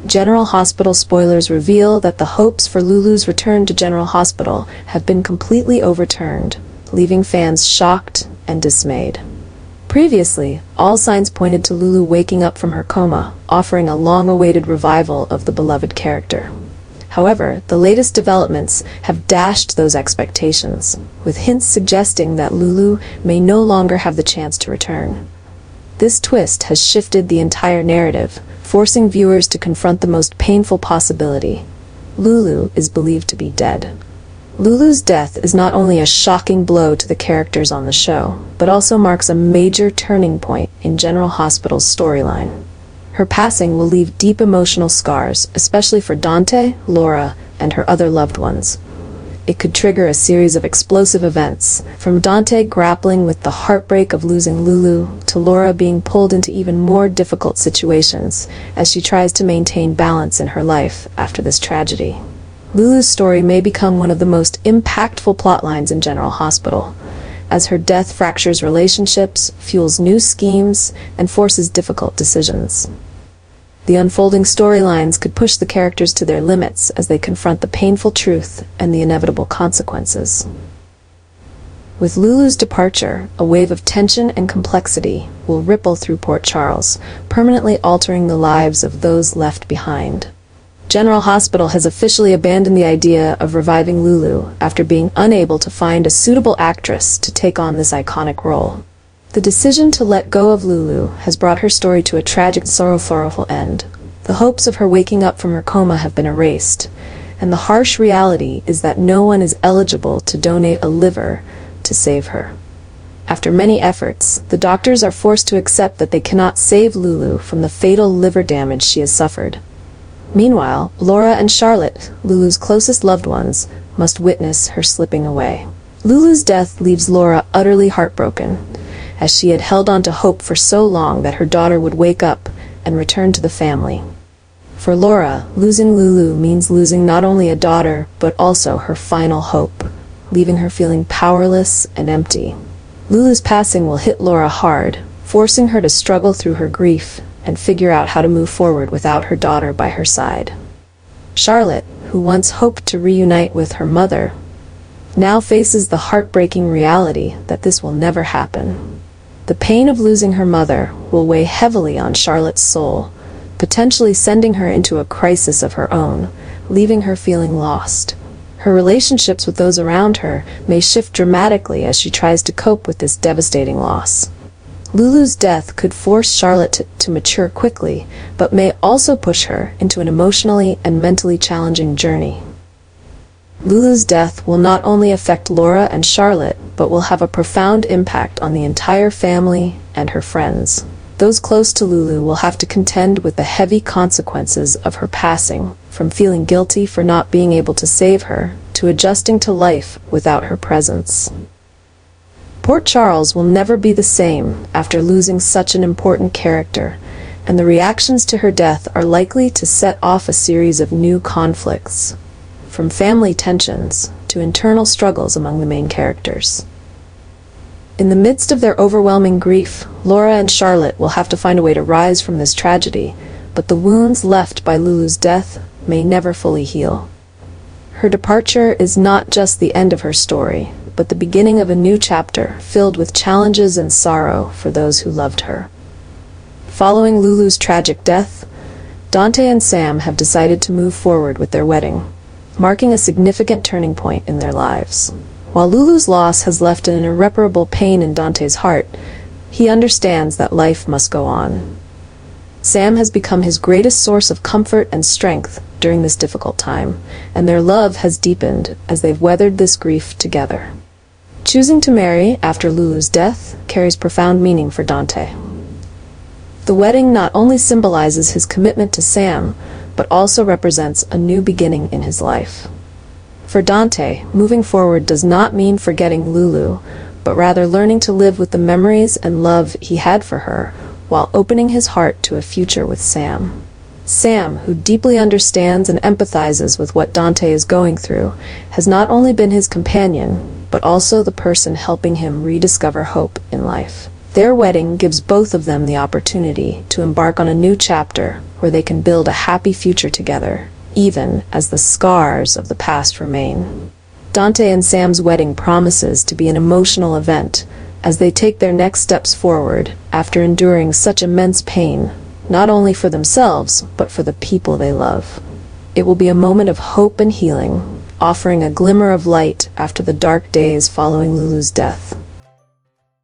General Hospital spoilers reveal that the hopes for Lulu's return to General Hospital have been completely overturned, leaving fans shocked and dismayed. Previously, all signs pointed to Lulu waking up from her coma, offering a long-awaited revival of the beloved character. However, the latest developments have dashed those expectations, with hints suggesting that Lulu may no longer have the chance to return. This twist has shifted the entire narrative, forcing viewers to confront the most painful possibility. Lulu is believed to be dead. Lulu's death is not only a shocking blow to the characters on the show, but also marks a major turning point in General Hospital's storyline. Her passing will leave deep emotional scars, especially for Dante, Laura, and her other loved ones. It could trigger a series of explosive events, from Dante grappling with the heartbreak of losing Lulu to Laura being pulled into even more difficult situations as she tries to maintain balance in her life after this tragedy. Lulu's story may become one of the most impactful plotlines in General Hospital, as her death fractures relationships, fuels new schemes, and forces difficult decisions. The unfolding storylines could push the characters to their limits as they confront the painful truth and the inevitable consequences. With Lulu's departure, a wave of tension and complexity will ripple through Port Charles, permanently altering the lives of those left behind. General Hospital has officially abandoned the idea of reviving Lulu after being unable to find a suitable actress to take on this iconic role. The decision to let go of Lulu has brought her story to a tragic, sorrowful end. The hopes of her waking up from her coma have been erased, and the harsh reality is that no one is eligible to donate a liver to save her. After many efforts, the doctors are forced to accept that they cannot save Lulu from the fatal liver damage she has suffered. Meanwhile, Laura and Charlotte, Lulu's closest loved ones, must witness her slipping away. Lulu's death leaves Laura utterly heartbroken, as she had held on to hope for so long that her daughter would wake up and return to the family. For Laura, losing Lulu means losing not only a daughter, but also her final hope, leaving her feeling powerless and empty. Lulu's passing will hit Laura hard, forcing her to struggle through her grief and figure out how to move forward without her daughter by her side. Charlotte, who once hoped to reunite with her mother, now faces the heartbreaking reality that this will never happen. The pain of losing her mother will weigh heavily on Charlotte's soul, potentially sending her into a crisis of her own, leaving her feeling lost. Her relationships with those around her may shift dramatically as she tries to cope with this devastating loss. Lulu's death could force Charlotte to mature quickly, but may also push her into an emotionally and mentally challenging journey. Lulu's death will not only affect Laura and Charlotte, but will have a profound impact on the entire family and her friends. Those close to Lulu will have to contend with the heavy consequences of her passing, from feeling guilty for not being able to save her, to adjusting to life without her presence. Port Charles will never be the same after losing such an important character, and the reactions to her death are likely to set off a series of new conflicts, from family tensions to internal struggles among the main characters. In the midst of their overwhelming grief, Laura and Charlotte will have to find a way to rise from this tragedy, but the wounds left by Lulu's death may never fully heal. Her departure is not just the end of her story, but the beginning of a new chapter filled with challenges and sorrow for those who loved her. Following Lulu's tragic death, Dante and Sam have decided to move forward with their wedding, marking a significant turning point in their lives. While Lulu's loss has left an irreparable pain in Dante's heart, he understands that life must go on. Sam has become his greatest source of comfort and strength during this difficult time, and their love has deepened as they've weathered this grief together. Choosing to marry after Lulu's death carries profound meaning for Dante. The wedding not only symbolizes his commitment to Sam, but also represents a new beginning in his life. For Dante, moving forward does not mean forgetting Lulu, but rather learning to live with the memories and love he had for her, while opening his heart to a future with Sam. Sam, who deeply understands and empathizes with what Dante is going through, has not only been his companion, but also the person helping him rediscover hope in life. Their wedding gives both of them the opportunity to embark on a new chapter where they can build a happy future together, even as the scars of the past remain. Dante and Sam's wedding promises to be an emotional event as they take their next steps forward after enduring such immense pain, not only for themselves, but for the people they love. It will be a moment of hope and healing, offering a glimmer of light after the dark days following Lulu's death.